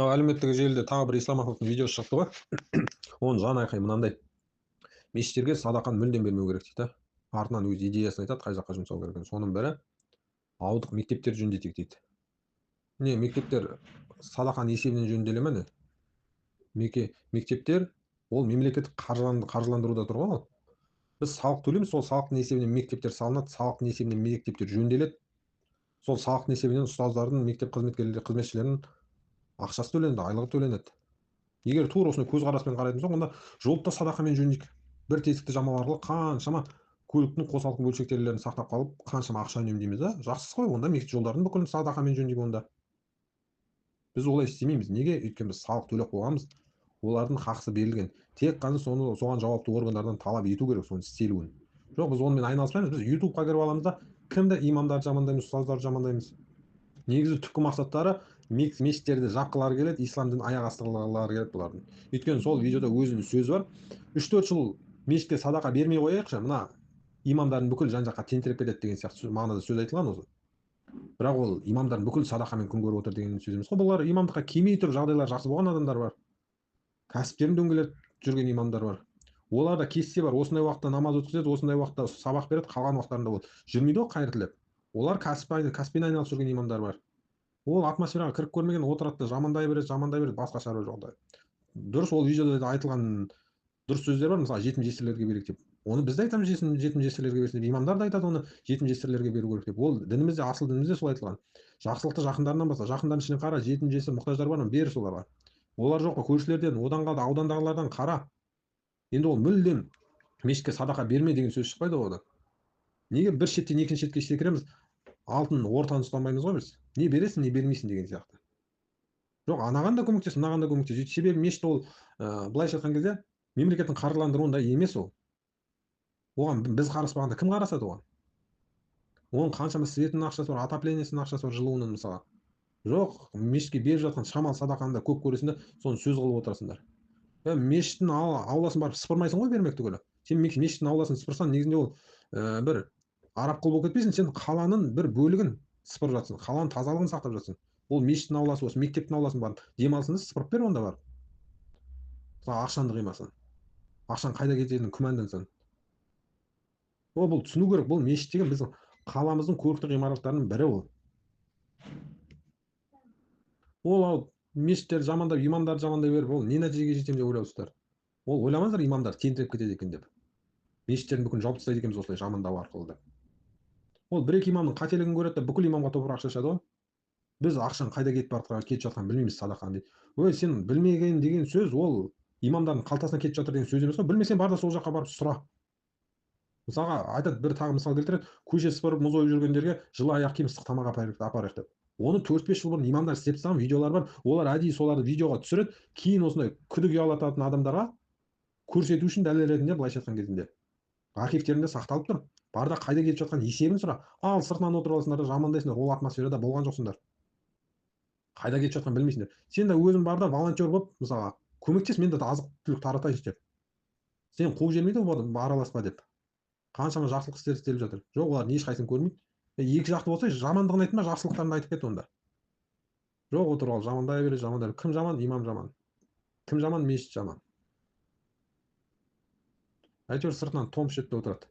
Әлеуметтік желіде тағы бір ислам ахмедтің видеосы шықты ғой. Оның жан айқайы мынандай: мешіттерге садақаны мүлдем бермеу керек дейді. Артынан өз идеясын айтады, қай жаққа жұмсау керек. Соның бірі ауылдық мектептер жөндетейік дейді. Не мектептер садақаның есебінен жөнделе ме? Мектептер ол мемлекеттік қаржыландыруда тұр ғой. Біз салық төлейміз, сол салықтың есебінен мектептер салынады, салықтың есебінен мектептер жөнделеді. Сол салықтың есебінен ұстаздардың, мектеп қызметшілерінің ақшасы төленеді, айлығы төленеді. Егер тура осындай көзқараспен қарайтын болсақ, онда жолды да садақамен жөндейік. Бір тесікті жамау арқылы қаншама көліктің қосалқы бөлшектерін сақтап қалып, қаншама ақша үнемдейміз да. Жақсы қой, онда мектеп жолдарын бүкілін садақамен жөндейік онда. Біз олай істемейміз. Неге? Өйткені біз салық төлеп қойғанбыз. Олардың хақысы берілген. Тек қана соған жауапты органдардан талап ету керек, соның істелуін. Жоқ, біз онымен айналыспаймыз. Біз YouTube-қа кіріп аламыз да, кімді? Имамдарды жамандаймыз, ұстаздарды жамандаймыз. Негізі түпкі мақсаттары мешіттерді жапқылары келеді, ислам дінін аяқ асты қылғылары келеді бұлардың. Өйткені сол видеода өзінің сөзі бар. 3-4 жыл мешітке садақа бермей қояйықшы, мына имамдардың бүкіл жан жаққа тентіреп кетеді деген сияқты мағынада сөз айтылған осы. Бірақ ол имамдардың бүкіл садақамен күн көріп отыр деген сөз емес қой. Бұлар имамдыққа келмей тұрып жағдайлары жақсы болған адамдар бар. Кәсіптерін дөңгелетіп жүрген имамдар бар. Оларда кесте бар. Осындай уақытта намаз өткізеді, осындай уақытта сабақ береді, қалған уақыттарында ол жүрмейді ғой қайыр тілеп. Олар кәсіппен айналысып жүрген имамдар бар. Ол атмосфераға кіріп көрмеген, отырады да жамандай береді, басқа шаруа жоқ. Дұрыс, ол видеода айтылған дұрыс сөздер бар, мысалы жетім жесірлерге берейік деп. Оны біз де айтамыз, жетім жесірлерге берсін деп. Имамдар да айтады, оны жетім жесірлерге беру керек деп. Ол дінімізде, асыл дінімізде солай айтылған. Жақсылықты жақындарынан баста, жақындардың ішінен қара, жетім жесір мұқтаждар бар ма, бер соларға. Олар жоқ па, көршілерден, одан қалды аудандағылардан қара. Енді ол мүлдем мешітке садақа берме деген сөз шықпайды одан. Неге бір шеттен екінші шетке секіреміз? Алтын ортаны ұстамаймыз ғой біз. Не бересің, не бермейсің деген сияқты. Жоқ, анаған да көмектес, мынаған да көмектес. Себебі мешіт ол былайша айтқан кезде мемлекеттің қаржыландыруында емес ол. Оған біз қараспағанда кім қарасады оған? Оның қаншама светінің ақшасы бар, отоплениясының ақшасы бар, жылуының мысалы. Жоқ, мешітке беріп жатқан шамал садақаны да көп көресіңдер, соны сөз қылып отырасыңдар. Мешіттің ауласын барып сыпырмайсың ғой бермек түгілі. Сен мешіттің ауласын сыпырсаң, негізінде ол бір араб құл болып кетпейсің, сен қаланың бір бөлігін сыпырып жатсың, қаланың тазалығын сақтап жатсың. Ол мешіттің ауласы болсын, мектептің ауласын барып демалысыңды сыпырып бер онда барып. Ақшаңды қимасын. Ақшаң қайда кететінін күмәндансын. Бұл түсіну керек, бұл мешіт деген біздің қаламыздың көрікті ғимараттарының бірі ол. Ол мешіттерді жамандап, имамдарды жамандай беріп, ол не нәтижеге жетемін деп ойлап отырсыздар? Ол ойламаңыздар имамдар тентіреп кетеді екен деп. Мешіттердің бүкілін жауып тастайды екенбіз осылай жамандау арқылы деп. Ол бір-екі имамның қателігін көреді де бүкіл имамға топырақ шашады ғой. Біз ақшаның қайда кетіп жатқанын білмейміз садақаны дейді. Ой, сен білмеген деген сөз ол имамдардың қалтасына кетіп жатыр деген сөз емес қой. Білмесең бар да сол жаққа барып сұра. Мысалға айтады, бір тағы мысал келтіреді, көше сыпырып мұз ойып жүргендерге жылы аяқ киім ыстық тамақ апарайық деп. Оны 4-5 жыл бұрын имамдар істеп тастаған видеолар бар. Олар әдейі соларды видеоға түсіреді, кейін осындай күдік ұялататын адамдарға көрсету үшін дәлел ретінде былайша айтқан кезінде архивтерінде сақталып тұр. Барда қайда кетіп жатқан есебін сұра. Ал сыртынан отырып аласыңдар да жамандайсыңдар, ол атмосферада болған жоқсыңдар. Қайда кетіп жатқанын білмейсіңдер. Сен де өзің барда волонтер болып, мысалға, көмектес, мен де азық-түлік таратайыншы деп. Сен қуып жібермейді ғой, араласпа деп. Қаншама жақсылық істер істеліп жатыр. Жоқ, олардың ешқайсысын көрмейді. Екі жақты болса, жамандығын айтма, жақсылықтарын айтып кет онда. Жоқ, отырып алып жамандай береді. Кім жаман? Имам жаман. Кім жаман? Мешіт жаман. Әйтеуір сыртынан том ішеді де отырады.